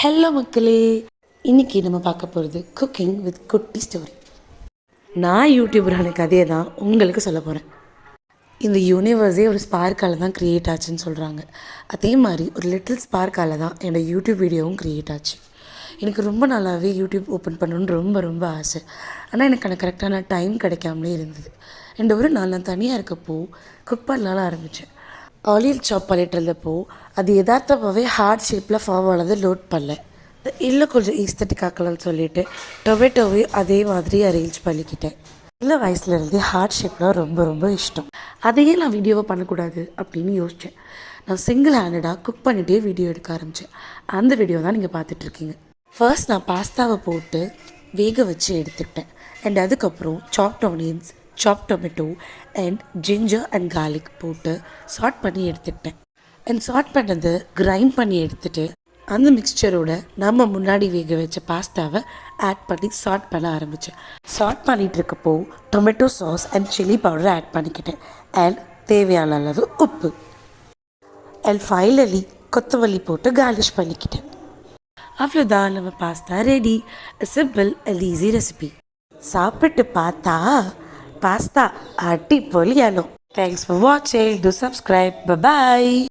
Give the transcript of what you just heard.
Hello மக்களே, இன்றைக்கி நம்ம பார்க்க போகிறது குக்கிங் வித் குட்டி ஸ்டோரி. நான் யூடியூபரான கதையை தான் உங்களுக்கு சொல்ல போகிறேன். இந்த யூனிவர்ஸே ஒரு ஸ்பார்க்கால் தான் க்ரியேட் ஆச்சுன்னு சொல்கிறாங்க. அதே மாதிரி ஒரு லிட்டில் ஸ்பார்க்கால் தான் என்னோடய யூடியூப் வீடியோவும் க்ரியேட் ஆச்சு. எனக்கு ரொம்ப நாளாகவே யூடியூப் ஓப்பன் பண்ணணுன்னு ரொம்ப ரொம்ப ஆசை. ஆனால் எனக்கு கரெக்டான டைம் கிடைக்காமலே இருந்தது. ஒரு நாள் நான் தனியாக இருக்கப்போ குக் பண்ணலான்னு ஆரம்பித்தேன். ஆலிவ் சாப் பண்ணிட்டு இருந்தப்போ அது யதார்த்தமாகவே ஹார்ட் ஷேப்பில் ஃபார்ம் ஆனது லோட் பண்ணல. இல்லை கொஞ்சம் ஈஸ்தட்டிக் ஆக்கலாம்னு சொல்லிவிட்டு டொமேட்டோவையும் அதே மாதிரி அரேஞ்ச் பண்ணிக்கிட்டேன். சின்ன வயசுலேருந்தே ஹார்ட் ஷேப்னால் ரொம்ப ரொம்ப இஷ்டம். அதையே நான் வீடியோவை பண்ணக்கூடாது அப்படின்னு யோசித்தேன். நான் சிங்கிள் ஹேண்டடாக குக் பண்ணிகிட்டே வீடியோ எடுக்க ஆரம்பித்தேன். அந்த வீடியோ தான் நீங்கள் பார்த்துட்ருக்கீங்க. ஃபர்ஸ்ட் நான் பாஸ்தாவை போட்டு வேக வச்சு எடுத்துக்கிட்டேன். அண்ட் அதுக்கப்புறம் சாப்ட் ஆனியன்ஸ், சாப் tomato and ginger and garlic போட்டு சாட் பண்ணி எடுத்துக்கிட்டேன். அண்ட் சாட் பண்ணது கிரைண்ட் பண்ணி எடுத்துகிட்டு அந்த மிக்சரோட நம்ம முன்னாடி வேக வச்ச பாஸ்தாவை ஆட் பண்ணி சாட் பண்ண ஆரம்பித்தேன். சாட் பண்ணிகிட்டு இருக்கப்போ டொமேட்டோ சாஸ் அண்ட் சில்லி பவுடரை ஆட் பண்ணிக்கிட்டேன். அண்ட் தேவையான அளவு உப்பு அண்ட் ஃபைனலி கொத்தமல்லி போட்டு கார்னிஷ் பண்ணிக்கிட்டேன். அவ்வளோதான், நம்ம pasta ready. Simple and easy recipe. சாப்பிட்டு பார்த்தா பாஸ்தா அடிப்பொலியானோம். தேங்க்ஸ் ஃபார் வாட்சிங். To subscribe. பை.